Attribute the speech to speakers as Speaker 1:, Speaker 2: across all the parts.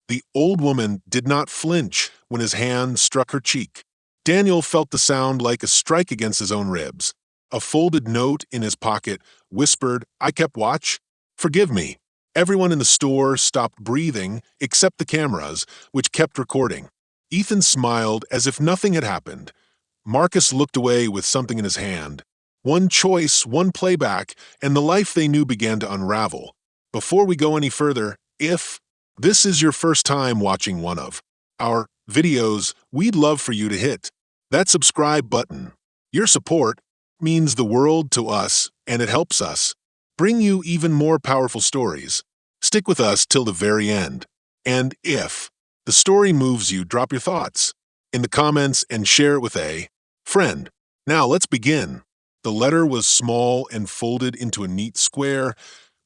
Speaker 1: The old woman did not flinch when his hand struck her cheek. Daniel felt the sound like a strike against his own ribs. A folded note in his pocket whispered, "I kept watch. Forgive me." Everyone in the store stopped breathing except the cameras, which kept recording. Ethan smiled as if nothing had happened. Marcus looked away with something in his hand. One choice, one playback, and the life they knew began to unravel. Before we go any further, if this is your first time watching one of our videos, we'd love for you to hit that subscribe button. Your support means the world to us, and it helps us bring you even more powerful stories. Stick with us till the very end. And if the story moves you, drop your thoughts in the comments and share it with a friend. Now let's begin. The letter was small and folded into a neat square,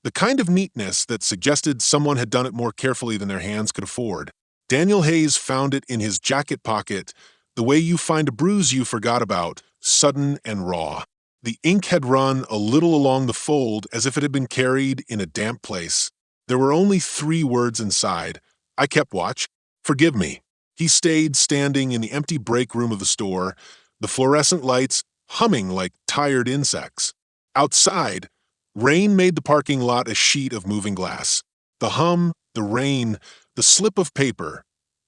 Speaker 1: the kind of neatness that suggested someone had done it more carefully than their hands could afford. Daniel Hayes found it in his jacket pocket, the way you find a bruise you forgot about, sudden and raw. The ink had run a little along the fold as if it had been carried in a damp place. There were only 3 words inside. "I kept watch. Forgive me." He stayed standing in the empty break room of the store, the fluorescent lights humming like tired insects. Outside, rain made the parking lot a sheet of moving glass. The hum, the rain, the slip of paper.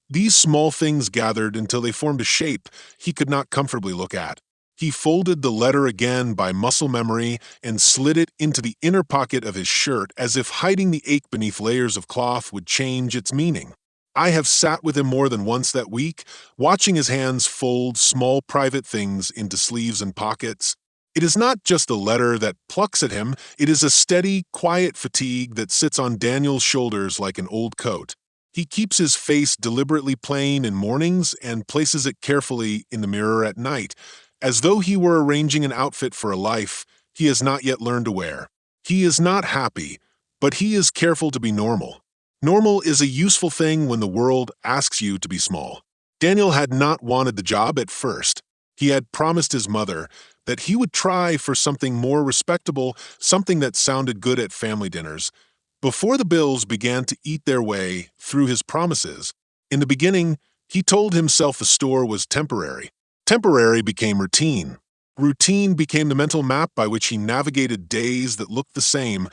Speaker 1: These small things gathered until they formed a shape he could not comfortably look at. He folded the letter again by muscle memory and slid it into the inner pocket of his shirt as if hiding the ache beneath layers of cloth would change its meaning. I have sat with him more than once that week, watching his hands fold small private things into sleeves and pockets. It is not just a letter that plucks at him, it is a steady, quiet fatigue that sits on Daniel's shoulders like an old coat. He keeps his face deliberately plain in mornings and places it carefully in the mirror at night, as though he were arranging an outfit for a life he has not yet learned to wear. He is not happy, but he is careful to be normal. Normal is a useful thing when the world asks you to be small. Daniel had not wanted the job at first. He had promised his mother that he would try for something more respectable, something that sounded good at family dinners. Before the bills began to eat their way through his promises, in the beginning, he told himself the store was temporary. Temporary became routine. Routine became the mental map by which he navigated days that looked the same,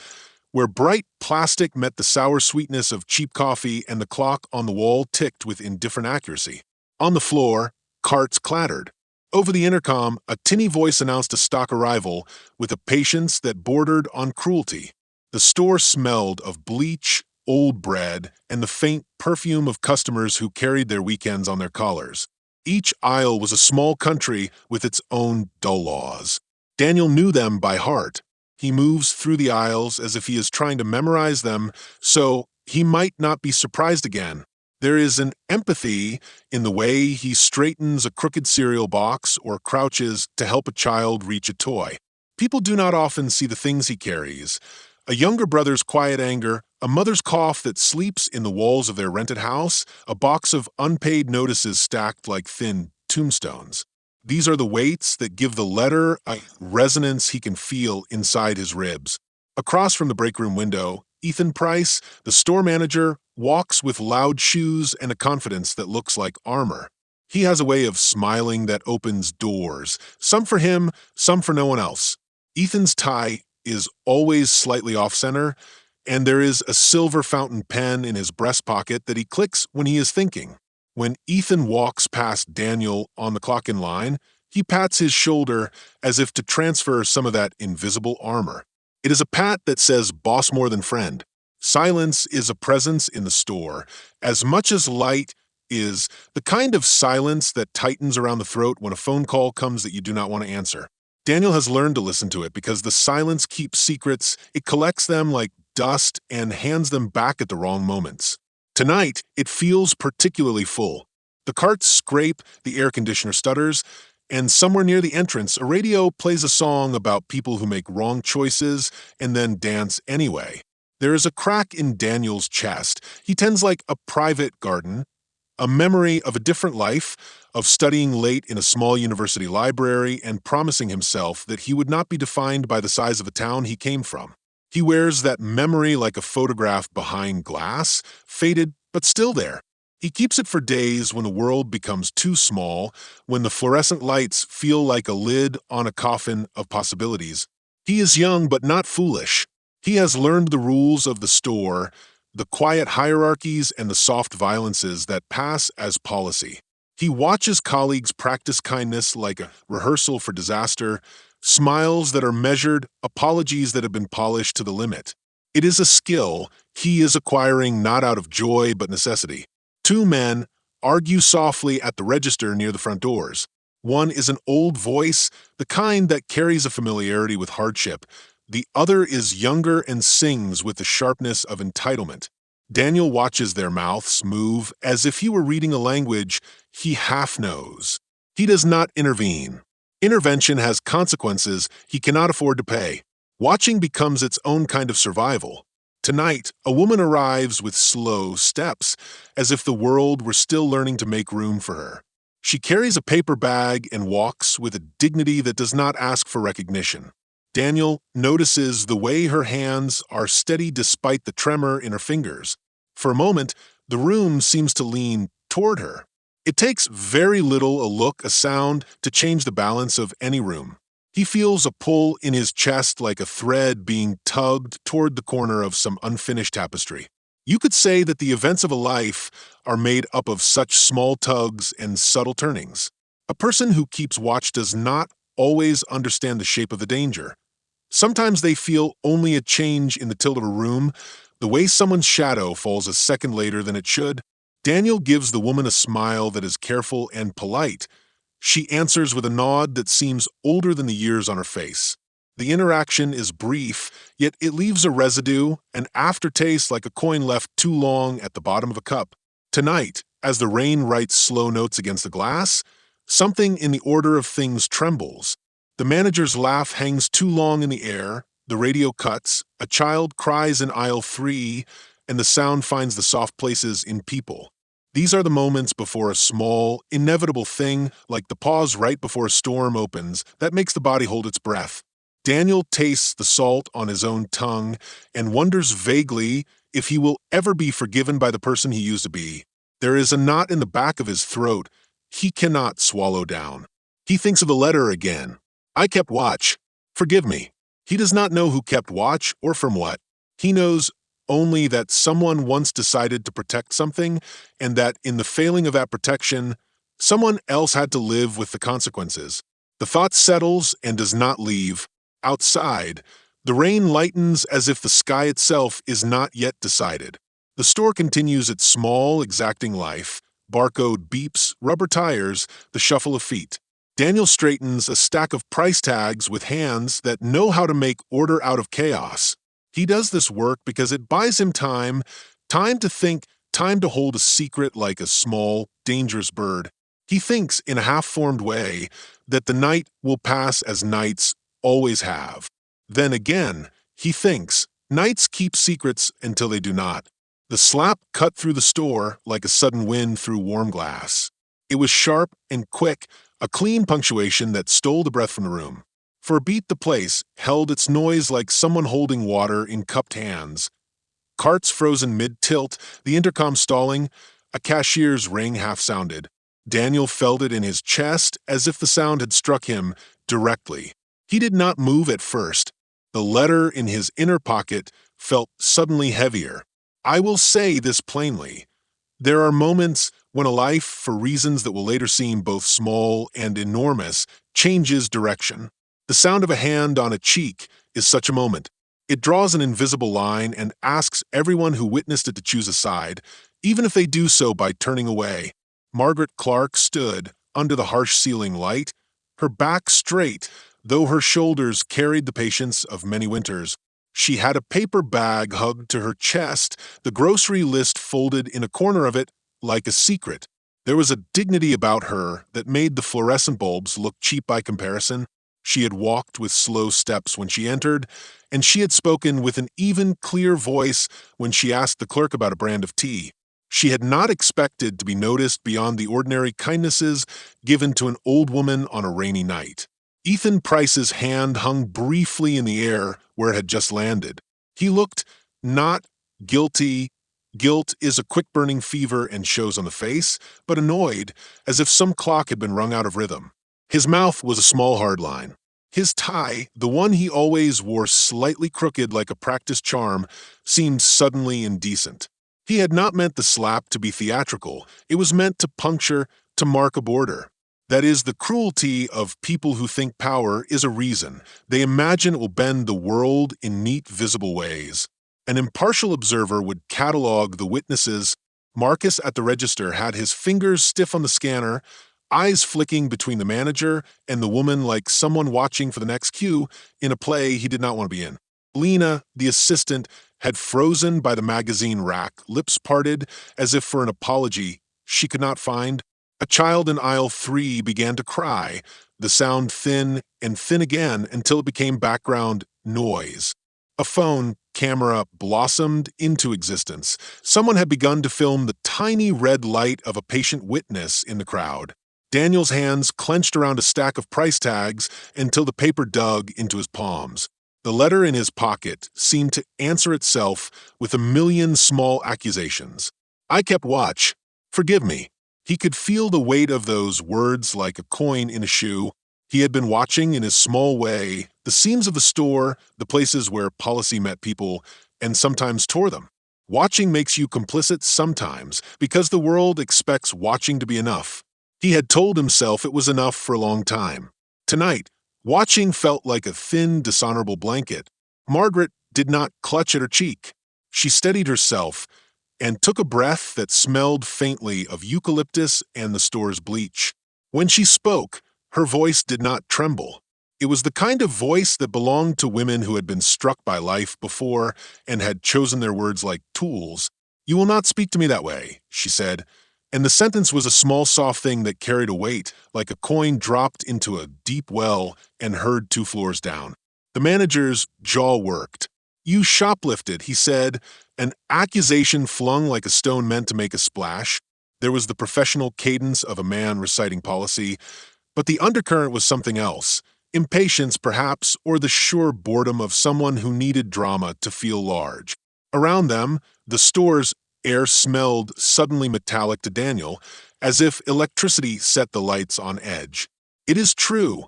Speaker 1: where bright plastic met the sour sweetness of cheap coffee and the clock on the wall ticked with indifferent accuracy. On the floor, carts clattered. Over the intercom, a tinny voice announced a stock arrival with a patience that bordered on cruelty. The store smelled of bleach, old bread, and the faint perfume of customers who carried their weekends on their collars. Each aisle was a small country with its own dull laws. Daniel knew them by heart. He moves through the aisles as if he is trying to memorize them, so he might not be surprised again. There is an empathy in the way he straightens a crooked cereal box or crouches to help a child reach a toy. People do not often see the things he carries. A younger brother's quiet anger, a mother's cough that sleeps in the walls of their rented house, a box of unpaid notices stacked like thin tombstones. These are the weights that give the letter a resonance he can feel inside his ribs. Across from the break room window, Ethan Price, the store manager, walks with loud shoes and a confidence that looks like armor. He has a way of smiling that opens doors, some for him, some for no one else. Ethan's tie is always slightly off-center, and there is a silver fountain pen in his breast pocket that he clicks when he is thinking. When Ethan walks past Daniel on the clock in line, he pats his shoulder as if to transfer some of that invisible armor. It is a pat that says boss more than friend. Silence is a presence in the store, as much as light is the kind of silence that tightens around the throat when a phone call comes that you do not want to answer. Daniel has learned to listen to it because the silence keeps secrets, it collects them like dust and hands them back at the wrong moments. Tonight, it feels particularly full. The carts scrape, the air conditioner stutters, and somewhere near the entrance, a radio plays a song about people who make wrong choices and then dance anyway. There is a crack in Daniel's chest. He tends like a private garden, a memory of a different life, of studying late in a small university library and promising himself that he would not be defined by the size of a town he came from. He wears that memory like a photograph behind glass, faded but still there. He keeps it for days when the world becomes too small, when the fluorescent lights feel like a lid on a coffin of possibilities. He is young but not foolish. He has learned the rules of the store, the quiet hierarchies and the soft violences that pass as policy. He watches colleagues practice kindness like a rehearsal for disaster, smiles that are measured, apologies that have been polished to the limit. It is a skill he is acquiring not out of joy but necessity. Two men argue softly at the register near the front doors. One is an old voice, the kind that carries a familiarity with hardship. The other is younger and sings with the sharpness of entitlement. Daniel watches their mouths move as if he were reading a language he half knows. He does not intervene. Intervention has consequences he cannot afford to pay. Watching becomes its own kind of survival. Tonight, a woman arrives with slow steps, as if the world were still learning to make room for her. She carries a paper bag and walks with a dignity that does not ask for recognition. Daniel notices the way her hands are steady despite the tremor in her fingers. For a moment, the room seems to lean toward her. It takes very little, a look, a sound, to change the balance of any room. He feels a pull in his chest like a thread being tugged toward the corner of some unfinished tapestry. You could say that the events of a life are made up of such small tugs and subtle turnings. A person who keeps watch does not always understand the shape of the danger. Sometimes they feel only a change in the tilt of a room, the way someone's shadow falls a second later than it should. Daniel gives the woman a smile that is careful and polite. She answers with a nod that seems older than the years on her face. The interaction is brief, yet it leaves a residue, an aftertaste like a coin left too long at the bottom of a cup. Tonight, as the rain writes slow notes against the glass, something in the order of things trembles. The manager's laugh hangs too long in the air, the radio cuts, a child cries in aisle 3, and the sound finds the soft places in people. These are the moments before a small, inevitable thing, like the pause right before a storm opens, that makes the body hold its breath. Daniel tastes the salt on his own tongue and wonders vaguely if he will ever be forgiven by the person he used to be. There is a knot in the back of his throat he cannot swallow down. He thinks of the letter again. I kept watch. Forgive me. He does not know who kept watch or from what. He knows only that someone once decided to protect something, and that in the failing of that protection, someone else had to live with the consequences. The thought settles and does not leave. Outside, the rain lightens as if the sky itself is not yet decided. The store continues its small, exacting life. Barcode beeps, rubber tires, the shuffle of feet. Daniel straightens a stack of price tags with hands that know how to make order out of chaos. He does this work because it buys him time to think, time to hold a secret like a small, dangerous bird. He thinks in a half-formed way that the night will pass as nights always have. Then again, he thinks, nights keep secrets until they do not. The slap cut through the store like a sudden wind through warm glass. It was sharp and quick, a clean punctuation that stole the breath from the room. For a beat, the place held its noise like someone holding water in cupped hands. Carts frozen mid-tilt, the intercom stalling, a cashier's ring half-sounded. Daniel felt it in his chest as if the sound had struck him directly. He did not move at first. The letter in his inner pocket felt suddenly heavier. I will say this plainly. There are moments when a life, for reasons that will later seem both small and enormous, changes direction. The sound of a hand on a cheek is such a moment. It draws an invisible line and asks everyone who witnessed it to choose a side, even if they do so by turning away. Margaret Clark stood under the harsh ceiling light, her back straight, though her shoulders carried the patience of many winters. She had a paper bag hugged to her chest, the grocery list folded in a corner of it like a secret. There was a dignity about her that made the fluorescent bulbs look cheap by comparison. She had walked with slow steps when she entered, and she had spoken with an even, clear voice when she asked the clerk about a brand of tea. She had not expected to be noticed beyond the ordinary kindnesses given to an old woman on a rainy night. Ethan Price's hand hung briefly in the air where it had just landed. He looked not guilty, Guilt is a quick-burning fever and shows on the face, but annoyed, as if some clock had been wrung out of rhythm. His mouth was a small hard line. His tie, the one he always wore slightly crooked like a practiced charm, seemed suddenly indecent. He had not meant the slap to be theatrical. It was meant to puncture, to mark a border. That is, the cruelty of people who think power is a reason. They imagine it will bend the world in neat, visible ways. An impartial observer would catalog the witnesses. Marcus at the register had his fingers stiff on the scanner, eyes flicking between the manager and the woman like someone watching for the next cue in a play he did not want to be in. Lena, the assistant, had frozen by the magazine rack, lips parted as if for an apology she could not find. A child in aisle 3 began to cry, the sound thin and thin again until it became background noise. A phone camera blossomed into existence. Someone had begun to film the tiny red light of a patient witness in the crowd. Daniel's hands clenched around a stack of price tags until the paper dug into his palms. The letter in his pocket seemed to answer itself with a million small accusations. I kept watch. Forgive me. He could feel the weight of those words like a coin in a shoe. He had been watching in his small way the seams of the store, the places where policy met people, and sometimes tore them. Watching makes you complicit sometimes because the world expects watching to be enough. He had told himself it was enough for a long time. Tonight, watching felt like a thin, dishonorable blanket. Margaret did not clutch at her cheek. She steadied herself and took a breath that smelled faintly of eucalyptus and the store's bleach. When she spoke, her voice did not tremble. It was the kind of voice that belonged to women who had been struck by life before and had chosen their words like tools. "You will not speak to me that way," she said, and the sentence was a small soft thing that carried a weight, like a coin dropped into a deep well and heard 2 floors down. The manager's jaw worked. "You shoplifted," he said, an accusation flung like a stone meant to make a splash. There was the professional cadence of a man reciting policy, but the undercurrent was something else. Impatience, perhaps, or the sure boredom of someone who needed drama to feel large. Around them, the store's air smelled suddenly metallic to Daniel, as if electricity set the lights on edge. It is true.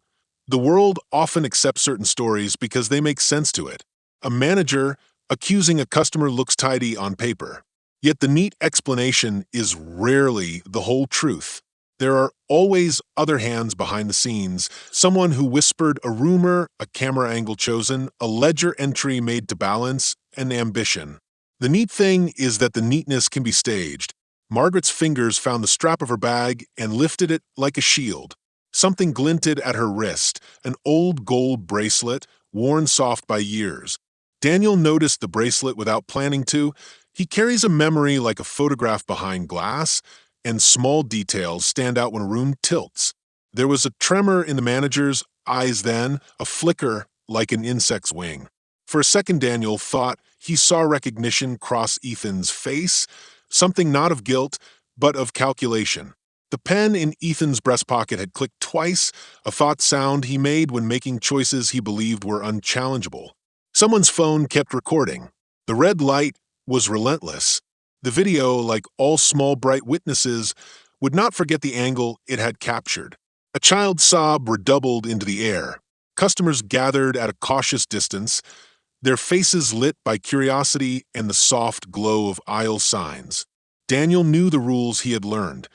Speaker 1: The world often accepts certain stories because they make sense to it. A manager accusing a customer looks tidy on paper. Yet the neat explanation is rarely the whole truth. There are always other hands behind the scenes, someone who whispered a rumor, a camera angle chosen, a ledger entry made to balance, an ambition. The neat thing is that the neatness can be staged. Margaret's fingers found the strap of her bag and lifted it like a shield. Something glinted at her wrist, an old gold bracelet, worn soft by years. Daniel noticed the bracelet without planning to. He carries a memory like a photograph behind glass, and small details stand out when a room tilts. There was a tremor in the manager's eyes then, a flicker like an insect's wing. For a second, Daniel thought he saw recognition cross Ethan's face, something not of guilt, but of calculation. The pen in Ethan's breast pocket had clicked twice, a thought sound he made when making choices he believed were unchallengeable. Someone's phone kept recording. The red light was relentless. The video, like all small, bright witnesses, would not forget the angle it had captured. A child's sob redoubled into the air. Customers gathered at a cautious distance, their faces lit by curiosity and the soft glow of aisle signs. Daniel knew the rules he had learned.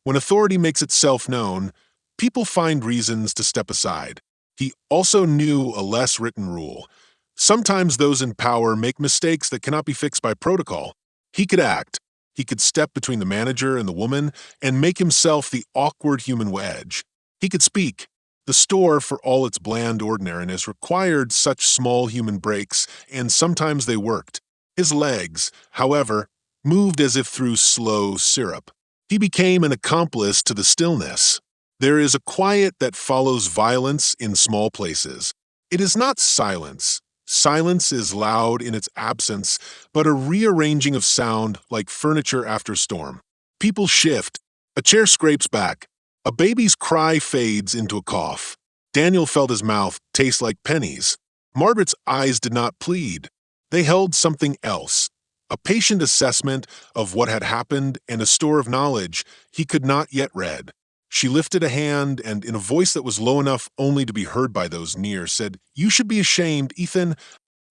Speaker 1: When authority makes itself known, people find reasons to step aside. He also knew a less written rule. Sometimes those in power make mistakes that cannot be fixed by protocol. He could act. He could step between the manager and the woman and make himself the awkward human wedge. He could speak. The store, for all its bland ordinariness, required such small human breaks, and sometimes they worked. His legs, however, moved as if through slow syrup. He became an accomplice to the stillness. There is a quiet that follows violence in small places. It is not silence. Silence is loud in its absence, but a rearranging of sound like furniture after storm. People shift. A chair scrapes back. A baby's cry fades into a cough. Daniel felt his mouth taste like pennies. Margaret's eyes did not plead. They held something else, a patient assessment of what had happened and a store of knowledge he could not yet read. She lifted a hand and, in a voice that was low enough only to be heard by those near, said, "You should be ashamed, Ethan."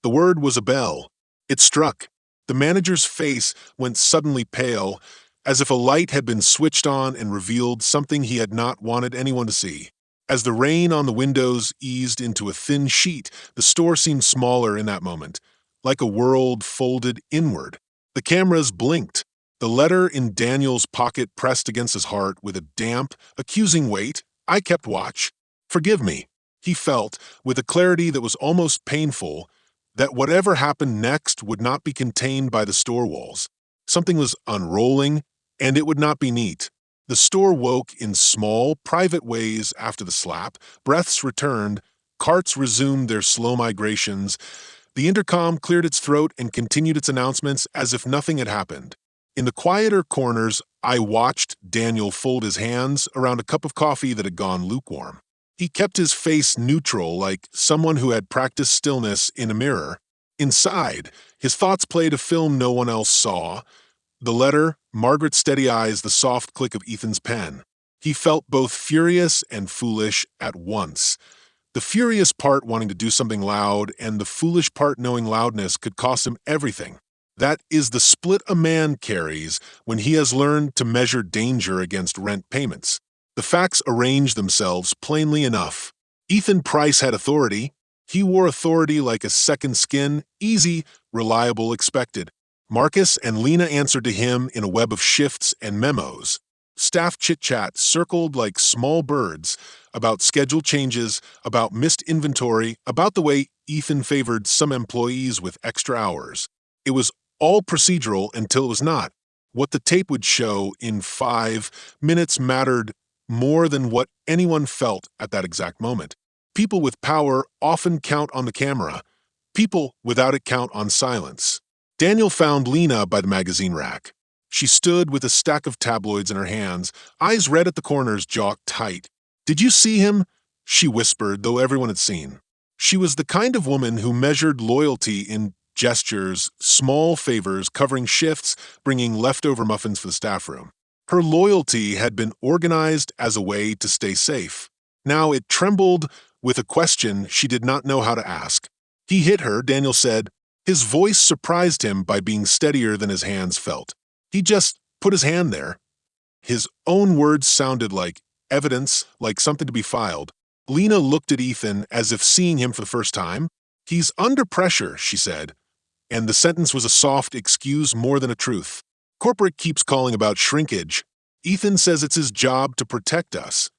Speaker 1: The word was a bell. It struck. The manager's face went suddenly pale, as if a light had been switched on and revealed something he had not wanted anyone to see. As the rain on the windows eased into a thin sheet, the store seemed smaller in that moment, like a world folded inward. The cameras blinked. The letter in Daniel's pocket pressed against his heart with a damp, accusing weight. I kept watch. "Forgive me," he felt, with a clarity that was almost painful, that whatever happened next would not be contained by the store walls. Something was unrolling, and it would not be neat. The store woke in small, private ways after the slap. Breaths returned. Carts resumed their slow migrations. The intercom cleared its throat and continued its announcements as if nothing had happened. In the quieter corners, I watched Daniel fold his hands around a cup of coffee that had gone lukewarm. He kept his face neutral, like someone who had practiced stillness in a mirror. Inside, his thoughts played a film no one else saw. The letter, Margaret's steady eyes, the soft click of Ethan's pen. He felt both furious and foolish at once. The furious part wanting to do something loud, and the foolish part knowing loudness could cost him everything. That is the split a man carries when he has learned to measure danger against rent payments. The facts arranged themselves plainly enough. Ethan Price had authority. He wore authority like a second skin, easy, reliable, expected. Marcus and Lena answered to him in a web of shifts and memos. Staff chit-chat circled like small birds about schedule changes, about missed inventory, about the way Ethan favored some employees with extra hours. It was all procedural until it was not. What the tape would show in 5 minutes mattered more than what anyone felt at that exact moment. People with power often count on the camera. People without it count on silence. Daniel found Lena by the magazine rack. She stood with a stack of tabloids in her hands, eyes red at the corners, jaw tight. "Did you see him?" she whispered, though everyone had seen. She was the kind of woman who measured loyalty in gestures, small favors, covering shifts, bringing leftover muffins for the staff room. Her loyalty had been organized as a way to stay safe. Now it trembled with a question she did not know how to ask. "He hit her," Daniel said. His voice surprised him by being steadier than his hands felt. He just put his hand there. His own words sounded like evidence, like something to be filed. Lena looked at Ethan as if seeing him for the first time. "He's under pressure," she said, and the sentence was a soft excuse more than a truth. "Corporate keeps calling about shrinkage. Ethan says it's his job to protect us."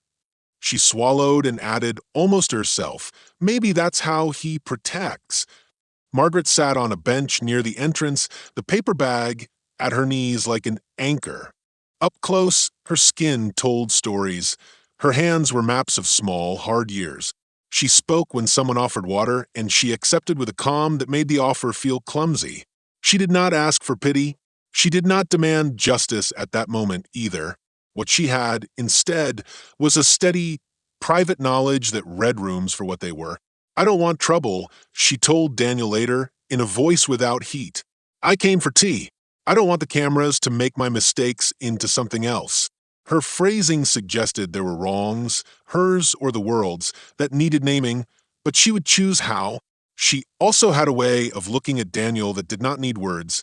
Speaker 1: She swallowed and added, almost to herself, "Maybe that's how he protects." Margaret sat on a bench near the entrance, the paper bag at her knees like an anchor. Up close, her skin told stories. Her hands were maps of small, hard years. She spoke when someone offered water, and she accepted with a calm that made the offer feel clumsy. She did not ask for pity. She did not demand justice at that moment either. What she had, instead, was a steady, private knowledge that read rooms for what they were. "I don't want trouble," she told Daniel later, in a voice without heat. "I came for tea. I don't want the cameras to make my mistakes into something else." Her phrasing suggested there were wrongs, hers or the world's, that needed naming, but she would choose how. She also had a way of looking at Daniel that did not need words.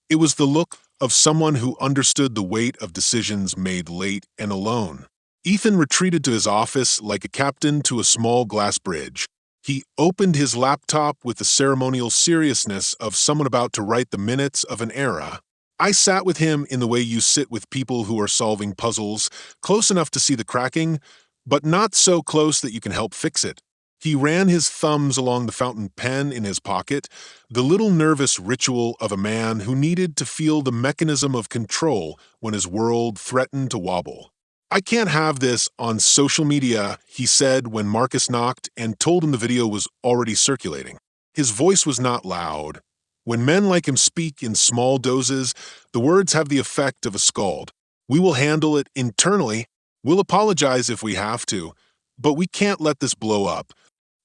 Speaker 1: It was the look of someone who understood the weight of decisions made late and alone. Ethan retreated to his office like a captain to a small glass bridge. He opened his laptop with the ceremonial seriousness of someone about to write the minutes of an era. I sat with him in the way you sit with people who are solving puzzles, close enough to see the cracking, but not so close that you can help fix it. He ran his thumbs along the fountain pen in his pocket, the little nervous ritual of a man who needed to feel the mechanism of control when his world threatened to wobble. "I can't have this on social media," he said when Marcus knocked and told him the video was already circulating. His voice was not loud. When men like him speak in small doses, the words have the effect of a scald. "We will handle it internally. We'll apologize if we have to, but we can't let this blow up."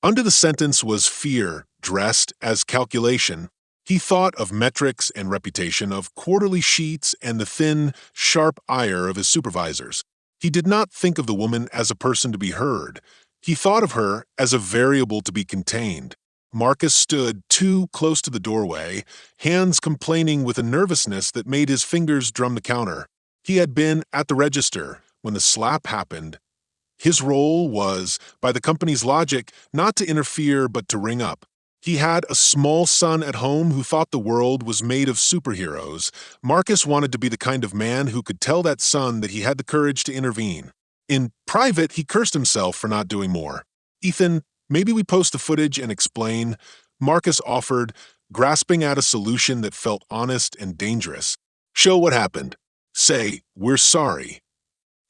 Speaker 1: Under the sentence was fear, dressed as calculation. He thought of metrics and reputation, of quarterly sheets and the thin, sharp ire of his supervisors. He did not think of the woman as a person to be heard. He thought of her as a variable to be contained. Marcus stood too close to the doorway, hands complaining with a nervousness that made his fingers drum the counter. He had been at the register when the slap happened. His role was, by the company's logic, not to interfere but to ring up. He had a small son at home who thought the world was made of superheroes. Marcus wanted to be the kind of man who could tell that son that he had the courage to intervene. In private, he cursed himself for not doing more. "Ethan, maybe we post the footage and explain," Marcus offered, grasping at a solution that felt honest and dangerous. "Show what happened. Say, we're sorry."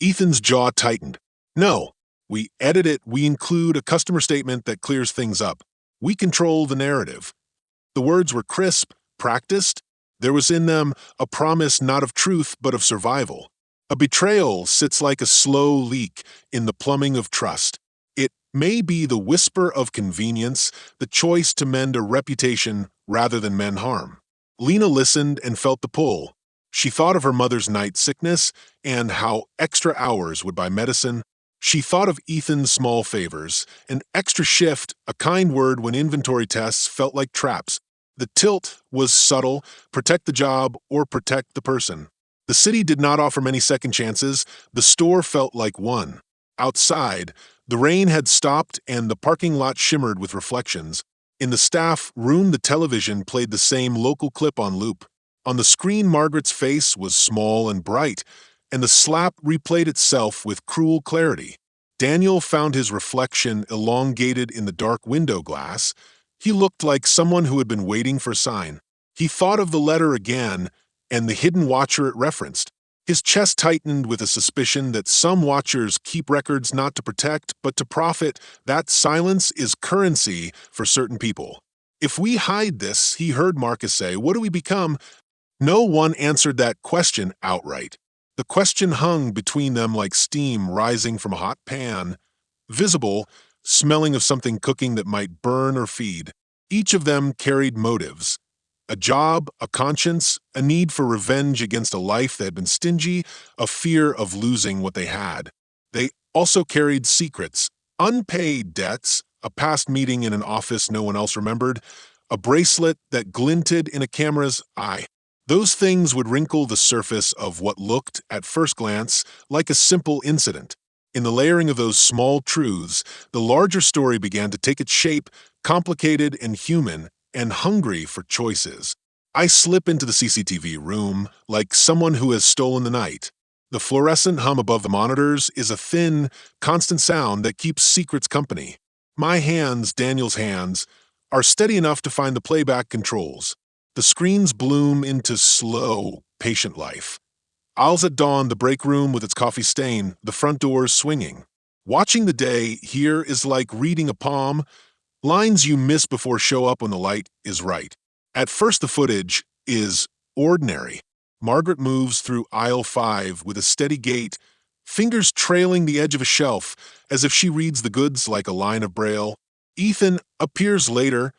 Speaker 1: Ethan's jaw tightened. "No, we edit it. We include a customer statement that clears things up. We control the narrative." The words were crisp, practiced. There was in them a promise not of truth but of survival. A betrayal sits like a slow leak in the plumbing of trust. It may be the whisper of convenience, the choice to mend a reputation rather than mend harm. Lena listened and felt the pull. She thought of her mother's night sickness and how extra hours would buy medicine. She thought of Ethan's small favors, an extra shift, a kind word when inventory tests felt like traps. The tilt was subtle: protect the job or protect the person. The city did not offer many second chances. The store felt like one. Outside, the rain had stopped and the parking lot shimmered with reflections. In the staff room, the television played the same local clip on loop. On the screen, Margaret's face was small and bright, and the slap replayed itself with cruel clarity. Daniel found his reflection elongated in the dark window glass. He looked like someone who had been waiting for a sign. He thought of the letter again and the hidden watcher it referenced. His chest tightened with a suspicion that some watchers keep records not to protect but to profit. That silence is currency for certain people. "If we hide this," he heard Marcus say, "what do we become?" No one answered that question outright. The question hung between them like steam rising from a hot pan, visible, smelling of something cooking that might burn or feed. Each of them carried motives: a job, a conscience, a need for revenge against a life that had been stingy, a fear of losing what they had. They also carried secrets, unpaid debts, a past meeting in an office no one else remembered, a bracelet that glinted in a camera's eye. Those things would wrinkle the surface of what looked, at first glance, like a simple incident. In the layering of those small truths, the larger story began to take its shape, complicated and human, and hungry for choices. I slip into the CCTV room like someone who has stolen the night. The fluorescent hum above the monitors is a thin, constant sound that keeps secrets company. My hands, Daniel's hands, are steady enough to find the playback controls. The screens bloom into slow, patient life. Owls at dawn, the break room with its coffee stain, the front doors swinging. Watching the day here is like reading a poem. Lines you miss before show up when the light is right. At first, the footage is ordinary. Margaret moves through aisle 5 with a steady gait, fingers trailing the edge of a shelf as if she reads the goods like a line of braille. Ethan appears later,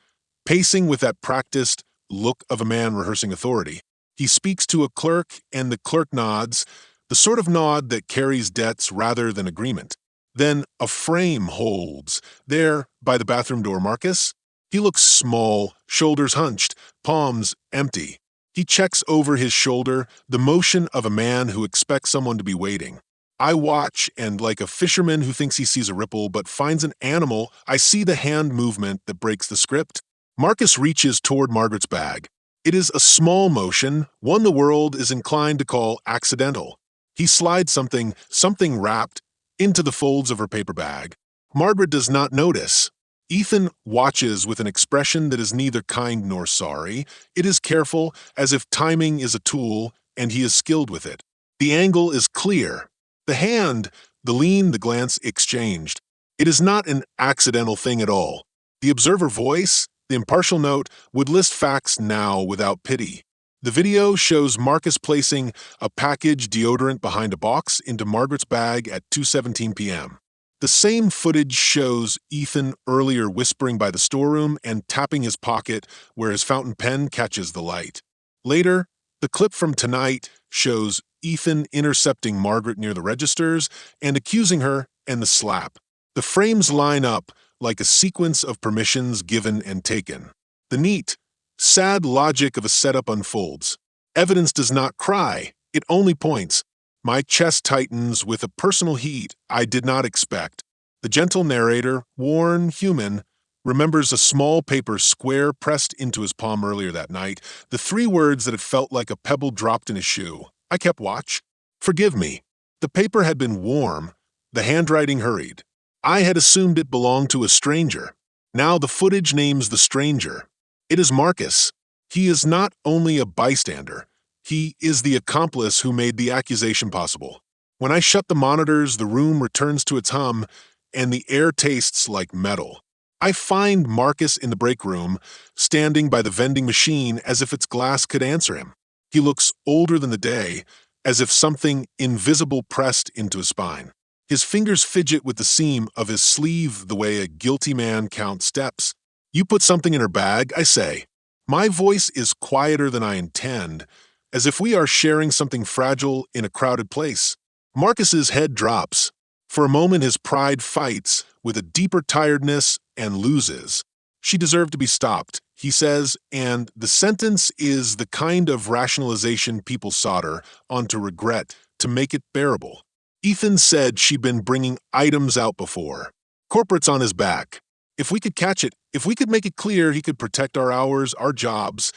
Speaker 1: pacing with that practiced look of a man rehearsing authority. He speaks to a clerk, and the clerk nods, the sort of nod that carries debts rather than agreement. Then a frame holds. There, by the bathroom door, Marcus. He looks small, shoulders hunched, palms empty. He checks over his shoulder, the motion of a man who expects someone to be waiting. I watch, and like a fisherman who thinks he sees a ripple but finds an animal, I see the hand movement that breaks the script. Marcus reaches toward Margaret's bag. It is a small motion, one the world is inclined to call accidental. He slides something wrapped, into the folds of her paper bag. Margaret does not notice. Ethan watches with an expression that is neither kind nor sorry. It is careful, as if timing is a tool, and he is skilled with it. The angle is clear. The hand, the lean, the glance exchanged. It is not an accidental thing at all. The observer voice, the impartial note, would list facts now without pity. The video shows Marcus placing a package deodorant behind a box into Margaret's bag at 2:17 p.m. The same footage shows Ethan earlier whispering by the storeroom and tapping his pocket where his fountain pen catches the light. Later, the clip from tonight shows Ethan intercepting Margaret near the registers and accusing her and the slap. The frames line up like a sequence of permissions given and taken. The neat, sad logic of a setup unfolds. Evidence does not cry, it only points. My chest tightens with a personal heat I did not expect. The gentle narrator, worn, human, remembers a small paper square pressed into his palm earlier that night, the 3 words that had felt like a pebble dropped in his shoe. I kept watch. Forgive me. The paper had been warm, the handwriting hurried. I had assumed it belonged to a stranger. Now the footage names the stranger. It is Marcus. He is not only a bystander, he is the accomplice who made the accusation possible. When I shut the monitors, the room returns to its hum, and the air tastes like metal. I find Marcus in the break room, standing by the vending machine as if its glass could answer him. He looks older than the day, as if something invisible pressed into his spine. His fingers fidget with the seam of his sleeve the way a guilty man counts steps. You put something in her bag, I say. My voice is quieter than I intend, as if we are sharing something fragile in a crowded place. Marcus's head drops. For a moment his pride fights with a deeper tiredness and loses. She deserved to be stopped, he says, and the sentence is the kind of rationalization people solder onto regret to make it bearable. Ethan said she'd been bringing items out before. Corporate's on his back. If we could catch it, if we could make it clear he could protect our hours, our jobs.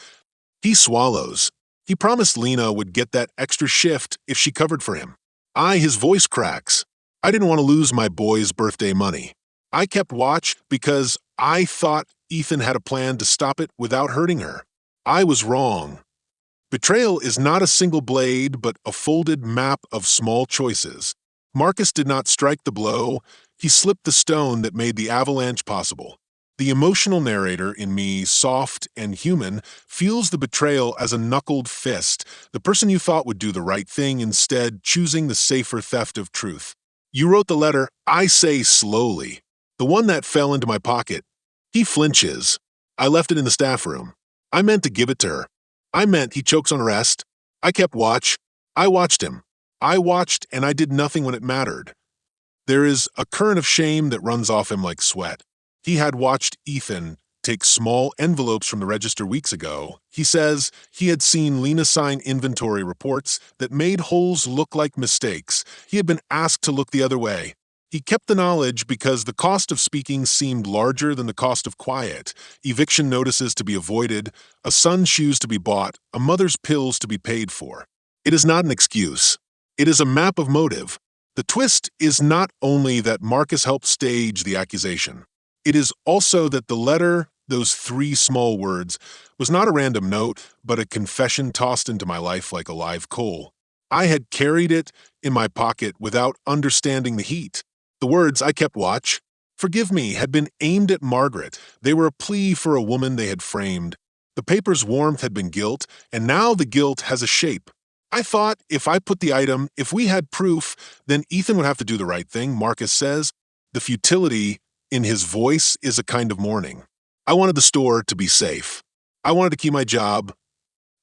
Speaker 1: He swallows. He promised Lena would get that extra shift if she covered for him. His voice cracks. I didn't want to lose my boy's birthday money. I kept watch because I thought Ethan had a plan to stop it without hurting her. I was wrong. Betrayal is not a single blade, but a folded map of small choices. Marcus did not strike the blow. He slipped the stone that made the avalanche possible. The emotional narrator in me, soft and human, feels the betrayal as a knuckled fist, the person you thought would do the right thing instead choosing the safer theft of truth. You wrote the letter, I say slowly, the one that fell into my pocket. He flinches. I left it in the staff room. I meant to give it to her. I meant he chokes on rest. I kept watch. I watched him. I watched and I did nothing when it mattered. There is a current of shame that runs off him like sweat. He had watched Ethan take small envelopes from the register weeks ago. He says he had seen Lena sign inventory reports that made holes look like mistakes. He had been asked to look the other way. He kept the knowledge because the cost of speaking seemed larger than the cost of quiet. Eviction notices to be avoided, a son's shoes to be bought, a mother's pills to be paid for. It is not an excuse. It is a map of motive. The twist is not only that Marcus helped stage the accusation. It is also that the letter, those 3 small words, was not a random note, but a confession tossed into my life like a live coal. I had carried it in my pocket without understanding the heat. The words, I kept watch, forgive me, had been aimed at Margaret. They were a plea for a woman they had framed. The paper's warmth had been guilt, and now the guilt has a shape. I thought if I put the item, if we had proof, then Ethan would have to do the right thing, Marcus says. The futility in his voice is a kind of mourning. I wanted the store to be safe. I wanted to keep my job.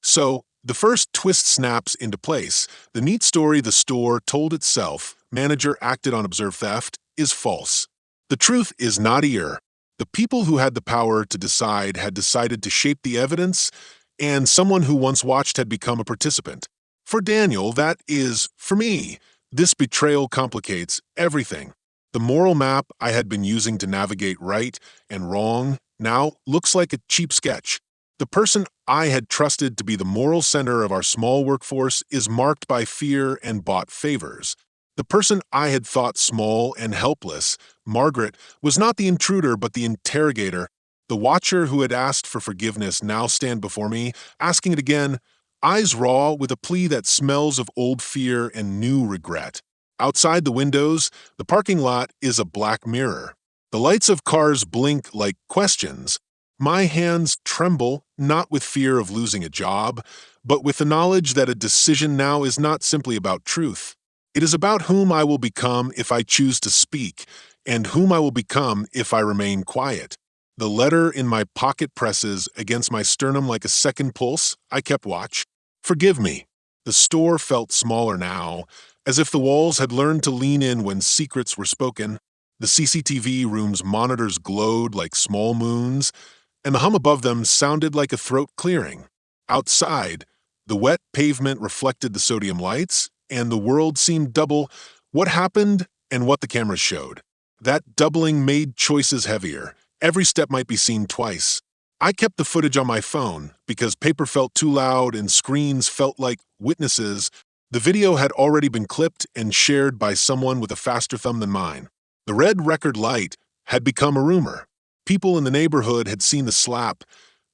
Speaker 1: So, the first twist snaps into place. The neat story the store told itself, manager acted on observed theft, is false. The truth is not here. The people who had the power to decide had decided to shape the evidence, and someone who once watched had become a participant. For Daniel, that is, for me, this betrayal complicates everything. The moral map I had been using to navigate right and wrong now looks like a cheap sketch. The person I had trusted to be the moral center of our small workforce is marked by fear and bought favors. The person I had thought small and helpless, Margaret, was not the intruder but the interrogator. The watcher who had asked for forgiveness now stand before me, asking it again, eyes raw with a plea that smells of old fear and new regret. Outside the windows, the parking lot is a black mirror. The lights of cars blink like questions. My hands tremble, not with fear of losing a job, but with the knowledge that a decision now is not simply about truth. It is about whom I will become if I choose to speak, and whom I will become if I remain quiet. The letter in my pocket presses against my sternum like a second pulse. I kept watch. Forgive me. The store felt smaller now, as if the walls had learned to lean in when secrets were spoken. The CCTV room's monitors glowed like small moons, and the hum above them sounded like a throat clearing. Outside, the wet pavement reflected the sodium lights, and the world seemed double what happened and what the cameras showed. That doubling made choices heavier. Every step might be seen twice. I kept the footage on my phone because paper felt too loud and screens felt like witnesses. The video had already been clipped and shared by someone with a faster thumb than mine. The red record light had become a rumor. People in the neighborhood had seen the slap.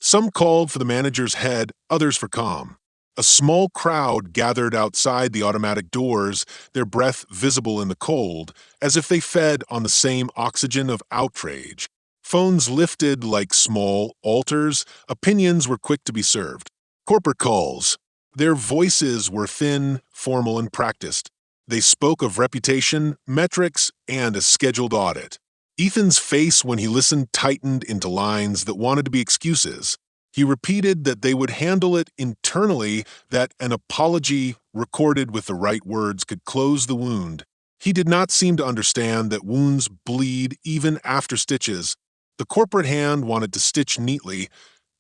Speaker 1: Some called for the manager's head, others for calm. A small crowd gathered outside the automatic doors, their breath visible in the cold, as if they fed on the same oxygen of outrage. Phones lifted like small altars, opinions were quick to be served. Corporate calls. Their voices were thin, formal, and practiced. They spoke of reputation, metrics, and a scheduled audit. Ethan's face when he listened tightened into lines that wanted to be excuses. He repeated that they would handle it internally, that an apology recorded with the right words could close the wound. He did not seem to understand that wounds bleed even after stitches. The corporate hand wanted to stitch neatly,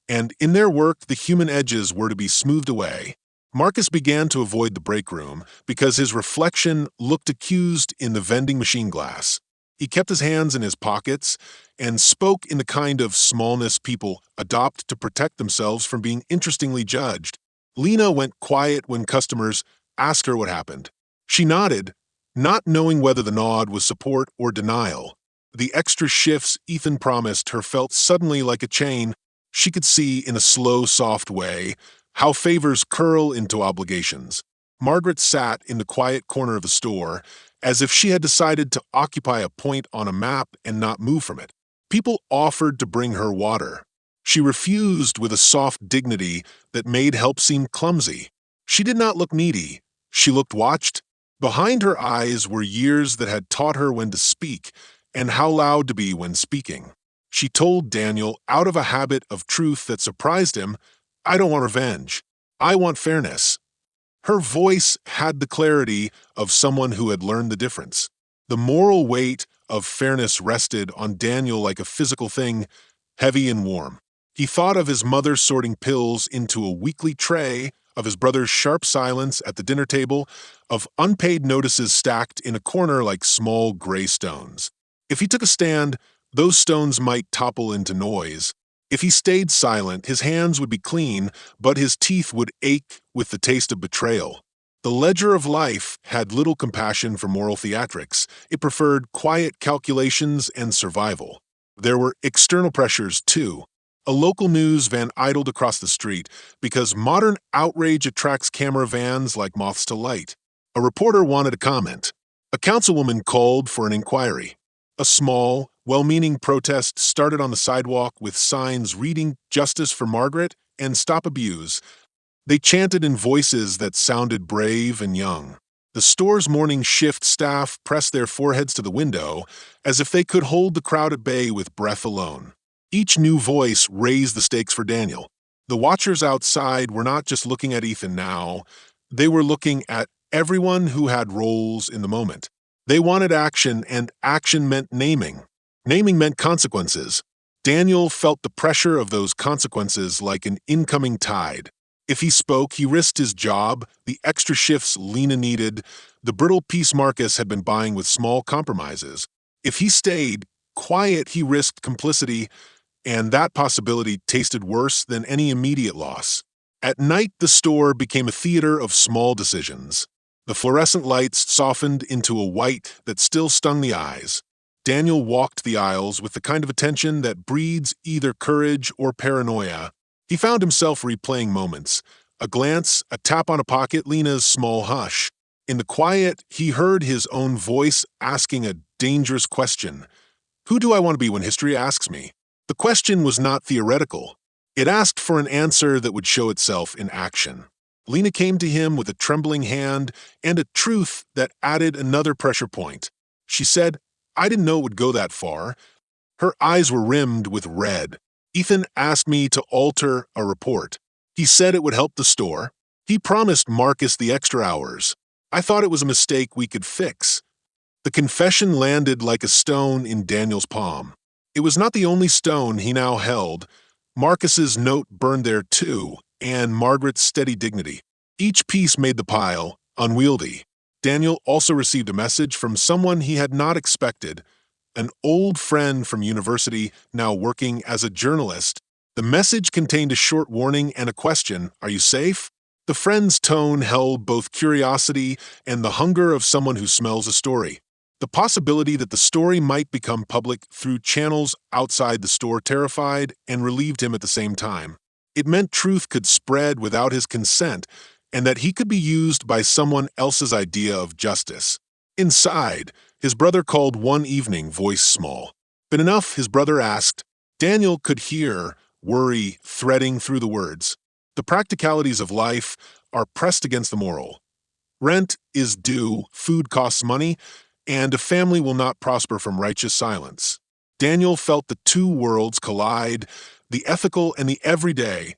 Speaker 1: and in their work the human edges were to be smoothed away. Marcus began to avoid the break room because his reflection looked accused in the vending machine glass. He kept his hands in his pockets and spoke in the kind of smallness people adopt to protect themselves from being interestingly judged. Lena went quiet when customers asked her what happened. She nodded, not knowing whether the nod was support or denial. The extra shifts Ethan promised her felt suddenly like a chain. She could see in a slow, soft way how favors curl into obligations. Margaret sat in the quiet corner of the store, as if she had decided to occupy a point on a map and not move from it. People offered to bring her water. She refused with a soft dignity that made help seem clumsy. She did not look needy. She looked watched. Behind her eyes were years that had taught her when to speak and how loud to be when speaking. She told Daniel, out of a habit of truth that surprised him, "I don't want revenge. I want fairness." Her voice had the clarity of someone who had learned the difference. The moral weight of fairness rested on Daniel like a physical thing, heavy and warm. He thought of his mother sorting pills into a weekly tray, of his brother's sharp silence at the dinner table, of unpaid notices stacked in a corner like small gray stones. If he took a stand, those stones might topple into noise. If he stayed silent, his hands would be clean, but his teeth would ache with the taste of betrayal. The ledger of life had little compassion for moral theatrics. It preferred quiet calculations and survival. There were external pressures, too. A local news van idled across the street because modern outrage attracts camera vans like moths to light. A reporter wanted a comment. A councilwoman called for an inquiry. A small, well-meaning protest started on the sidewalk with signs reading "Justice for Margaret" and "Stop Abuse." They chanted in voices that sounded brave and young. The store's morning shift staff pressed their foreheads to the window as if they could hold the crowd at bay with breath alone. Each new voice raised the stakes for Daniel. The watchers outside were not just looking at Ethan now, they were looking at everyone who had roles in the moment. They wanted action, and action meant naming. Naming meant consequences. Daniel felt the pressure of those consequences like an incoming tide. If he spoke, he risked his job, the extra shifts Lena needed, the brittle peace Marcus had been buying with small compromises. If he stayed quiet, he risked complicity, and that possibility tasted worse than any immediate loss. At night, the store became a theater of small decisions. The fluorescent lights softened into a white that still stung the eyes. Daniel walked the aisles with the kind of attention that breeds either courage or paranoia. He found himself replaying moments. A glance, a tap on a pocket, Lena's small hush. In the quiet, he heard his own voice asking a dangerous question. Who do I want to be when history asks me? The question was not theoretical. It asked for an answer that would show itself in action. Lena came to him with a trembling hand and a truth that added another pressure point. She said, I didn't know it would go that far. Her eyes were rimmed with red. Ethan asked me to alter a report. He said it would help the store. He promised Marcus the extra hours. I thought it was a mistake we could fix. The confession landed like a stone in Daniel's palm. It was not the only stone he now held. Marcus's note burned there too, and Margaret's steady dignity. Each piece made the pile unwieldy. Daniel also received a message from someone he had not expected, an old friend from university now working as a journalist. The message contained a short warning and a question, "Are you safe?" The friend's tone held both curiosity and the hunger of someone who smells a story. The possibility that the story might become public through channels outside the store terrified and relieved him at the same time. It meant truth could spread without his consent and that he could be used by someone else's idea of justice. Inside, his brother called one evening, voice small. But enough, his brother asked. Daniel could hear worry threading through the words. The practicalities of life are pressed against the moral. Rent is due, food costs money, and a family will not prosper from righteous silence. Daniel felt the two worlds collide, the ethical and the everyday,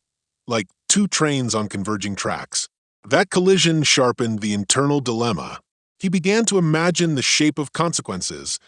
Speaker 1: like two trains on converging tracks. That collision sharpened the internal dilemma. He began to imagine the shape of consequences.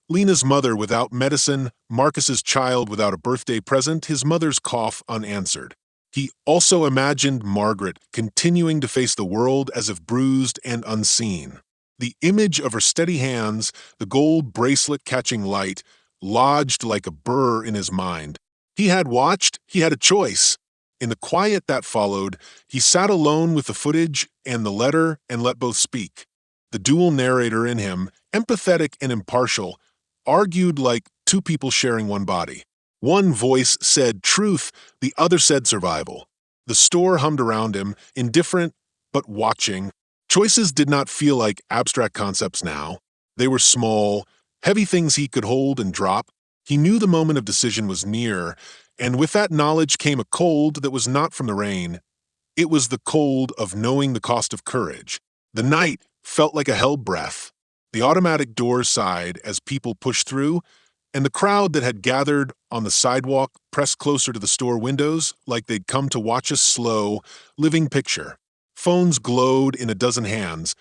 Speaker 1: Lena's mother without medicine, Marcus's child without a birthday present, his mother's cough unanswered. He also imagined Margaret continuing to face the world as if bruised and unseen. The image of her steady hands, the gold bracelet catching light, lodged like a burr in his mind. He had watched, he had a choice. In the quiet that followed, he sat alone with the footage and the letter and let both speak. The dual narrator in him, empathetic and impartial, argued like two people sharing one body. One voice said truth, the other said survival. The store hummed around him, indifferent but watching. Choices did not feel like abstract concepts now. They were small, heavy things he could hold and drop. He knew the moment of decision was near, and with that knowledge came a cold that was not from the rain. It was the cold of knowing the cost of courage. The night felt like a held breath. The automatic doors sighed as people pushed through, and the crowd that had gathered on the sidewalk pressed closer to the store windows like they'd come to watch a slow, living picture. Phones glowed in a dozen hands.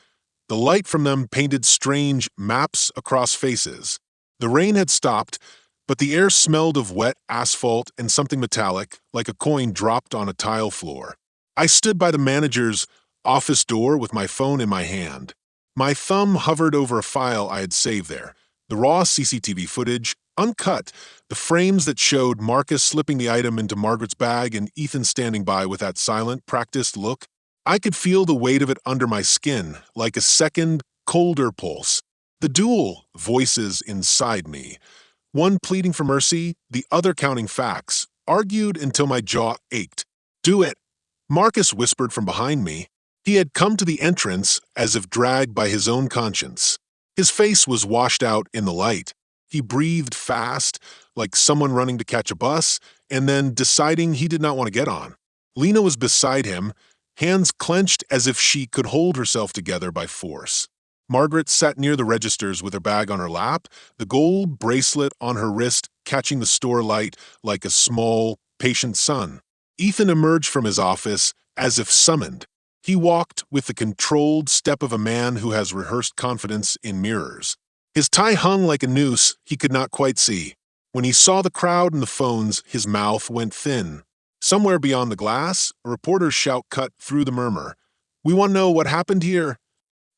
Speaker 1: The light from them painted strange maps across faces. The rain had stopped, but the air smelled of wet asphalt and something metallic, like a coin dropped on a tile floor. I stood by the manager's office door with my phone in my hand. My thumb hovered over a file I had saved there, the raw CCTV footage, uncut, the frames that showed Marcus slipping the item into Margaret's bag and Ethan standing by with that silent, practiced look. I could feel the weight of it under my skin, like a second, colder pulse. The dual voices inside me, one pleading for mercy, the other counting facts, argued until my jaw ached. "Do it," Marcus whispered from behind me. He had come to the entrance as if dragged by his own conscience. His face was washed out in the light. He breathed fast, like someone running to catch a bus, and then deciding he did not want to get on. Lena was beside him, hands clenched as if she could hold herself together by force. Margaret sat near the registers with her bag on her lap, the gold bracelet on her wrist catching the store light like a small, patient sun. Ethan emerged from his office as if summoned. He walked with the controlled step of a man who has rehearsed confidence in mirrors. His tie hung like a noose he could not quite see. When he saw the crowd and the phones, his mouth went thin. Somewhere beyond the glass, a reporter's shout cut through the murmur. "We want to know what happened here."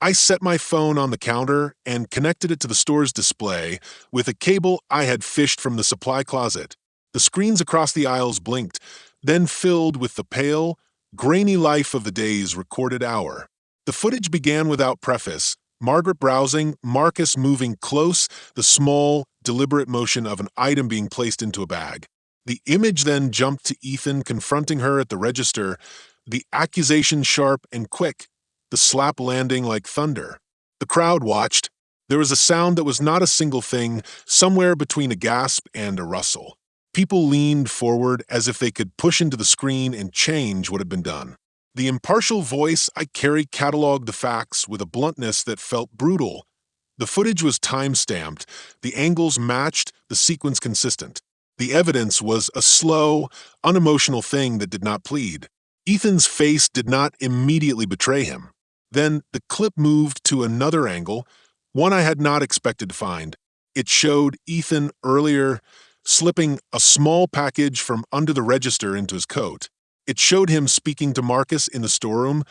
Speaker 1: I set my phone on the counter and connected it to the store's display with a cable I had fished from the supply closet. The screens across the aisles blinked, then filled with the pale, grainy life of the day's recorded hour. The footage began without preface, Margaret browsing, Marcus moving close, the small, deliberate motion of an item being placed into a bag. The image then jumped to Ethan confronting her at the register, the accusation sharp and quick, the slap landing like thunder. The crowd watched. There was a sound that was not a single thing, somewhere between a gasp and a rustle. People leaned forward as if they could push into the screen and change what had been done. The impartial voice I carried cataloged the facts with a bluntness that felt brutal. The footage was time-stamped, the angles matched, the sequence consistent. The evidence was a slow, unemotional thing that did not plead. Ethan's face did not immediately betray him. Then the clip moved to another angle, one I had not expected to find. It showed Ethan earlier slipping a small package from under the register into his coat. It showed him speaking to Marcus in the storeroom,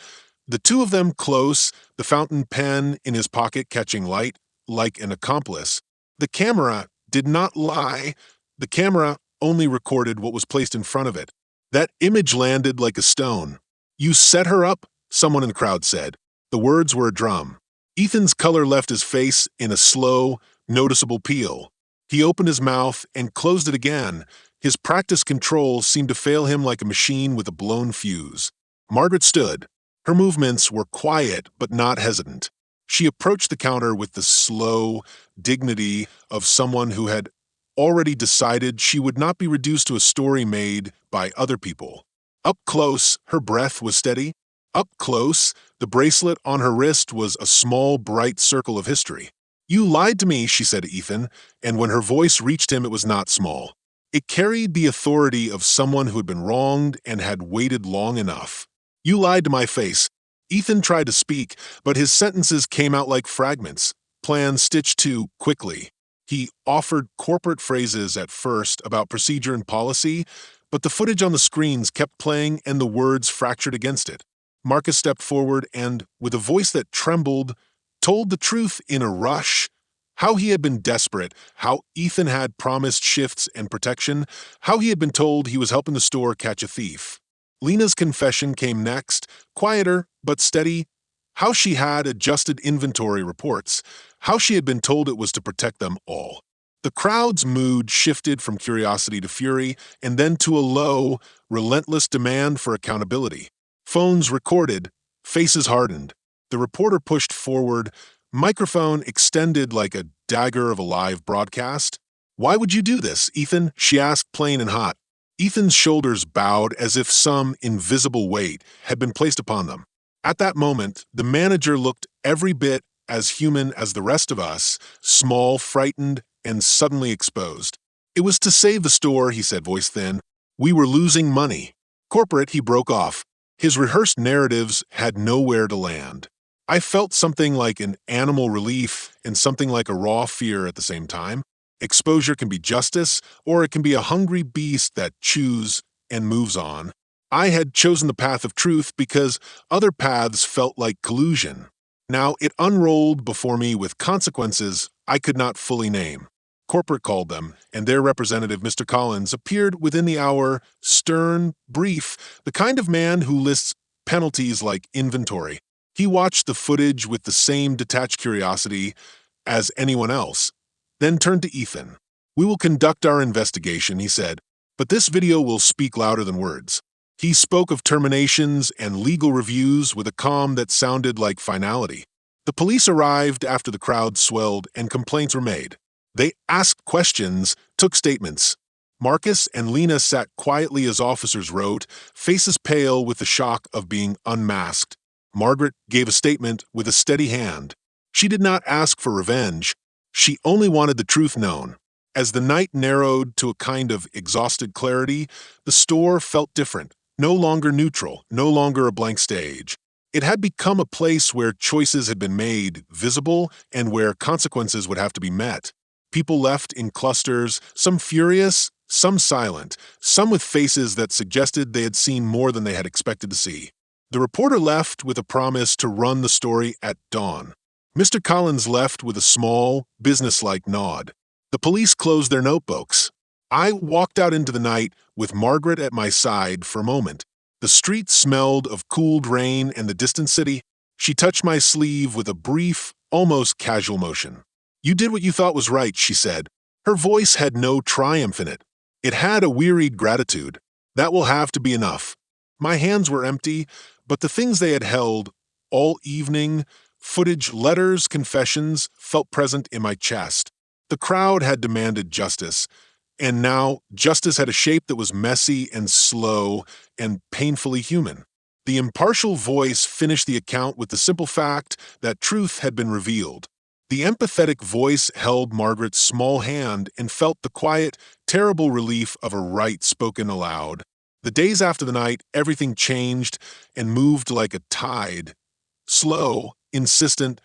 Speaker 1: the two of them close, the fountain pen in his pocket catching light, like an accomplice. The camera did not lie. The camera only recorded what was placed in front of it. That image landed like a stone. "You set her up?" someone in the crowd said. The words were a drum. Ethan's color left his face in a slow, noticeable peel. He opened his mouth and closed it again. His practiced control seemed to fail him like a machine with a blown fuse. Margaret stood. Her movements were quiet but not hesitant. She approached the counter with the slow dignity of someone who had already decided she would not be reduced to a story made by other people. Up close, her breath was steady. Up close, the bracelet on her wrist was a small, bright circle of history. "You lied to me," she said to Ethan, and when her voice reached him, it was not small. It carried the authority of someone who had been wronged and had waited long enough. "You lied to my face." Ethan tried to speak, but his sentences came out like fragments, plans stitched to quickly. He offered corporate phrases at first about procedure and policy, but the footage on the screens kept playing and the words fractured against it. Marcus stepped forward and, with a voice that trembled, told the truth in a rush. How he had been desperate, how Ethan had promised shifts and protection, how he had been told he was helping the store catch a thief. Lena's confession came next, quieter but steady. How she had adjusted inventory reports, how she had been told it was to protect them all. The crowd's mood shifted from curiosity to fury, and then to a low, relentless demand for accountability. Phones recorded, faces hardened. The reporter pushed forward, microphone extended like a dagger of a live broadcast. "Why would you do this, Ethan?" she asked, plain and hot. Ethan's shoulders bowed as if some invisible weight had been placed upon them. At that moment, the manager looked every bit as human as the rest of us, small, frightened, and suddenly exposed. "It was to save the store," he said, voice thin. "We were losing money." Corporate, he broke off. His rehearsed narratives had nowhere to land. I felt something like an animal relief and something like a raw fear at the same time. Exposure can be justice, or it can be a hungry beast that chews and moves on. I had chosen the path of truth because other paths felt like collusion. Now it unrolled before me with consequences I could not fully name. Corporate called them, and their representative, Mr. Collins, appeared within the hour, stern, brief, the kind of man who lists penalties like inventory. He watched the footage with the same detached curiosity as anyone else, then turned to Ethan. "We will conduct our investigation," he said, "but this video will speak louder than words." He spoke of terminations and legal reviews with a calm that sounded like finality. The police arrived after the crowd swelled and complaints were made. They asked questions, took statements. Marcus and Lena sat quietly as officers wrote, faces pale with the shock of being unmasked. Margaret gave a statement with a steady hand. She did not ask for revenge. She only wanted the truth known. As the night narrowed to a kind of exhausted clarity, the store felt different, no longer neutral, no longer a blank stage. It had become a place where choices had been made visible and where consequences would have to be met. People left in clusters, some furious, some silent, some with faces that suggested they had seen more than they had expected to see. The reporter left with a promise to run the story at dawn. Mr. Collins left with a small, businesslike nod. The police closed their notebooks. I walked out into the night with Margaret at my side for a moment. The street smelled of cooled rain and the distant city. She touched my sleeve with a brief, almost casual motion. "You did what you thought was right," she said. Her voice had no triumph in it. It had a wearied gratitude. "That will have to be enough." My hands were empty, but the things they had held all evening, footage, letters, confessions, felt present in my chest. The crowd had demanded justice, and now justice had a shape that was messy and slow and painfully human. The impartial voice finished the account with the simple fact that truth had been revealed. The empathetic voice held Margaret's small hand and felt the quiet, terrible relief of a right spoken aloud. The days after the night, everything changed and moved like a tide. Slow, insistent,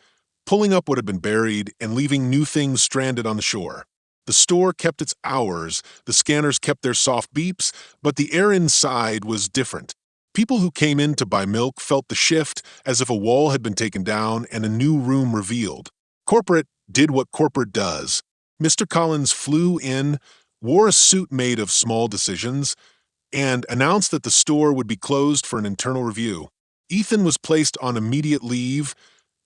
Speaker 1: pulling up what had been buried and leaving new things stranded on the shore. The store kept its hours, the scanners kept their soft beeps, but the air inside was different. People who came in to buy milk felt the shift as if a wall had been taken down and a new room revealed. Corporate did what corporate does. Mr. Collins flew in, wore a suit made of small decisions, and announced that the store would be closed for an internal review. Ethan was placed on immediate leave,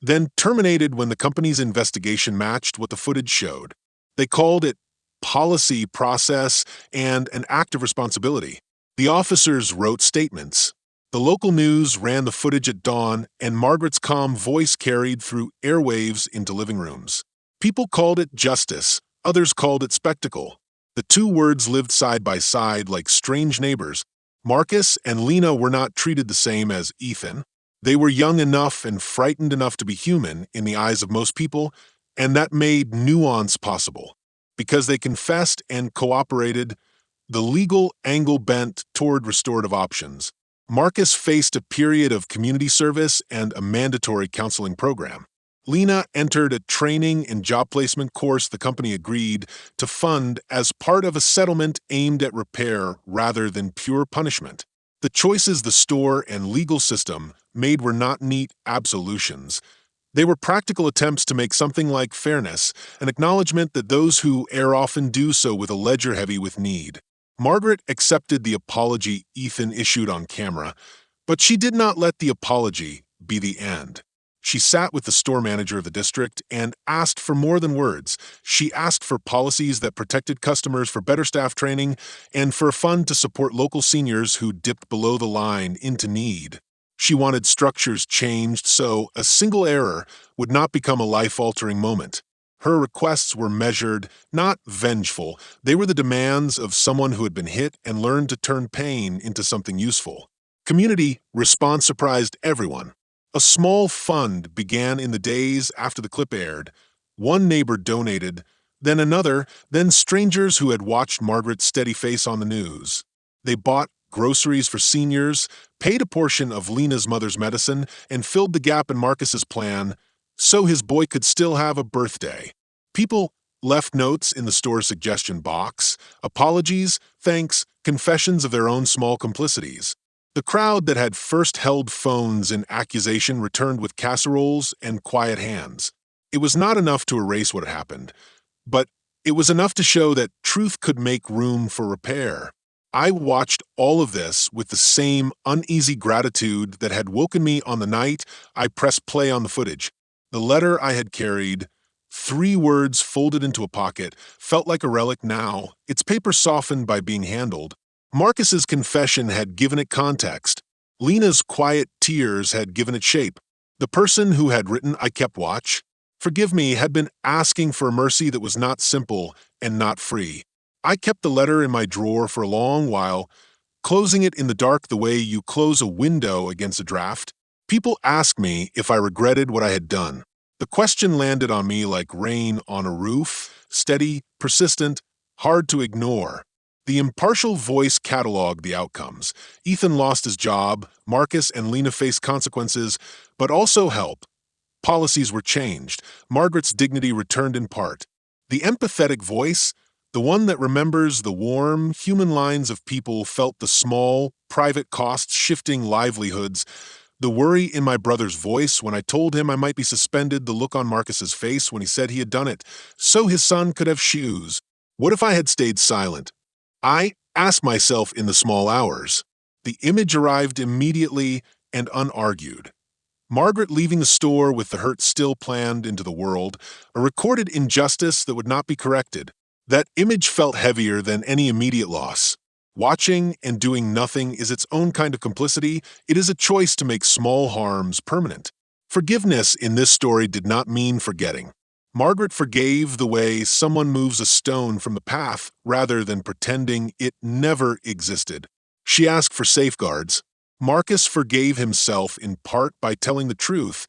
Speaker 1: then terminated when the company's investigation matched what the footage showed. They called it policy process and an act of responsibility. The officers wrote statements. The local news ran the footage at dawn, and Margaret's calm voice carried through airwaves into living rooms. People called it justice, others called it spectacle. The two words lived side by side like strange neighbors. Marcus and Lena were not treated the same as Ethan. They were young enough and frightened enough to be human in the eyes of most people, and that made nuance possible. Because they confessed and cooperated, the legal angle bent toward restorative options. Marcus faced a period of community service and a mandatory counseling program. Lena entered a training and job placement course the company agreed to fund as part of a settlement aimed at repair rather than pure punishment. The choices the store and legal system made were not neat absolutions. They were practical attempts to make something like fairness, an acknowledgement that those who err often do so with a ledger heavy with need. Margaret accepted the apology Ethan issued on camera, but she did not let the apology be the end. She sat with the store manager of the district and asked for more than words. She asked for policies that protected customers, for better staff training, and for a fund to support local seniors who dipped below the line into need. She wanted structures changed so a single error would not become a life-altering moment. Her requests were measured, not vengeful. They were the demands of someone who had been hit and learned to turn pain into something useful. Community response surprised everyone. A small fund began in the days after the clip aired. One neighbor donated, then another, then strangers who had watched Margaret's steady face on the news. They bought groceries for seniors, paid a portion of Lena's mother's medicine, and filled the gap in Marcus's plan so his boy could still have a birthday. People left notes in the store's suggestion box, apologies, thanks, confessions of their own small complicities. The crowd that had first held phones in accusation returned with casseroles and quiet hands. It was not enough to erase what had happened, but it was enough to show that truth could make room for repair. I watched all of this with the same uneasy gratitude that had woken me on the night I pressed play on the footage. The letter I had carried, 3 words folded into a pocket, felt like a relic now, its paper softened by being handled. Marcus's confession had given it context. Lena's quiet tears had given it shape. The person who had written "I kept watch," forgive me, had been asking for a mercy that was not simple and not free. I kept the letter in my drawer for a long while, closing it in the dark the way you close a window against a draft. People asked me if I regretted what I had done. The question landed on me like rain on a roof, steady, persistent, hard to ignore. The impartial voice cataloged the outcomes. Ethan lost his job, Marcus and Lena faced consequences, but also help. Policies were changed. Margaret's dignity returned in part. The empathetic voice, the one that remembers the warm, human lines of people, felt the small, private costs shifting livelihoods. The worry in my brother's voice when I told him I might be suspended, the look on Marcus's face when he said he had done it, so his son could have shoes. What if I had stayed silent? I asked myself in the small hours. The image arrived immediately and unargued. Margaret leaving the store with the hurt still planned into the world, a recorded injustice that would not be corrected. That image felt heavier than any immediate loss. Watching and doing nothing is its own kind of complicity. It is a choice to make small harms permanent. Forgiveness in this story did not mean forgetting. Margaret forgave the way someone moves a stone from the path rather than pretending it never existed. She asked for safeguards. Marcus forgave himself in part by telling the truth.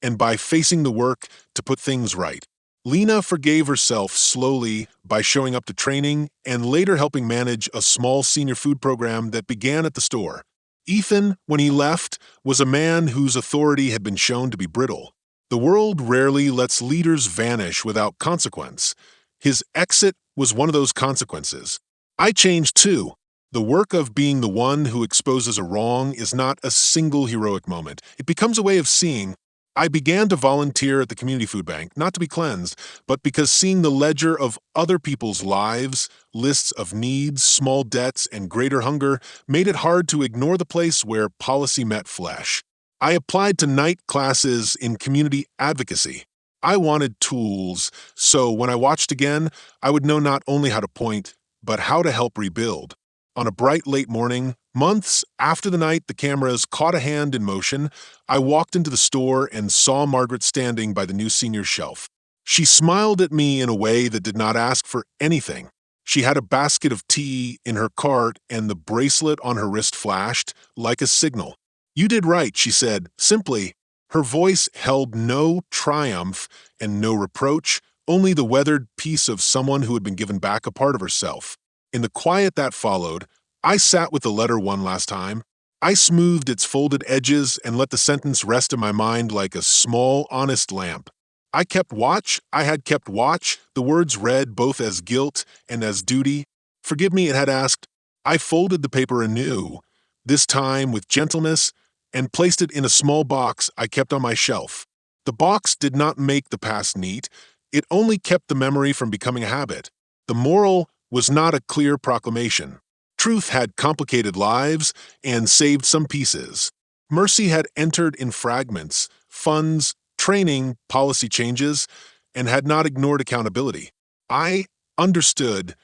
Speaker 1: and by facing the work to put things right. Lena forgave herself slowly by showing up to training and later helping manage a small senior food program that began at the store. Ethan, when he left, was a man whose authority had been shown to be brittle. The world rarely lets leaders vanish without consequence. His exit was one of those consequences. I changed too. The work of being the one who exposes a wrong is not a single heroic moment. It becomes a way of seeing. I began to volunteer at the community food bank, not to be cleansed, but because seeing the ledger of other people's lives, lists of needs, small debts, and greater hunger made it hard to ignore the place where policy met flesh. I applied to night classes in community advocacy. I wanted tools, so when I watched again, I would know not only how to point, but how to help rebuild. On a bright late morning, months after the night the cameras caught a hand in motion, I walked into the store and saw Margaret standing by the new senior shelf. She smiled at me in a way that did not ask for anything. She had a basket of tea in her cart and the bracelet on her wrist flashed like a signal. "You did right," she said, simply. Her voice held no triumph and no reproach, only the weathered peace of someone who had been given back a part of herself. In the quiet that followed, I sat with the letter one last time. I smoothed its folded edges and let the sentence rest in my mind like a small, honest lamp. I had kept watch, the words read both as guilt and as duty. Forgive me, it had asked. I folded the paper anew, this time with gentleness, and placed it in a small box I kept on my shelf. The box did not make the past neat, it only kept the memory from becoming a habit. The moral was not a clear proclamation. Truth had complicated lives and saved some pieces. Mercy had entered in fragments, funds, training, policy changes, and had not ignored accountability. I understood,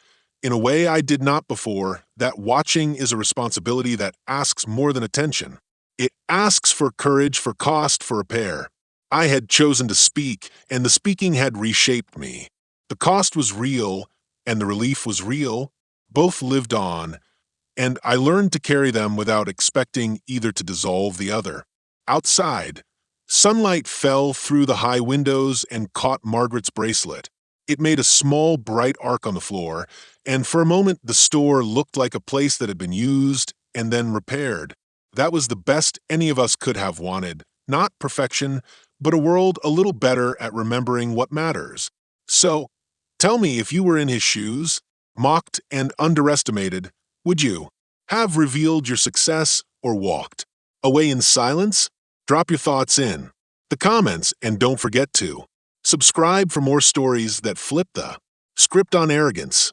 Speaker 1: in a way I did not before, that watching is a responsibility that asks more than attention. It asks for courage, for cost, for repair. I had chosen to speak, and the speaking had reshaped me. The cost was real, and the relief was real. Both lived on, and I learned to carry them without expecting either to dissolve the other. Outside, sunlight fell through the high windows and caught Margaret's bracelet. It made a small, bright arc on the floor, and for a moment the store looked like a place that had been used and then repaired. That was the best any of us could have wanted. Not perfection, but a world a little better at remembering what matters. So, tell me, if you were in his shoes, mocked and underestimated, would you have revealed your success or walked away in silence? Drop your thoughts in the comments and don't forget to subscribe for more stories that flip the script on arrogance.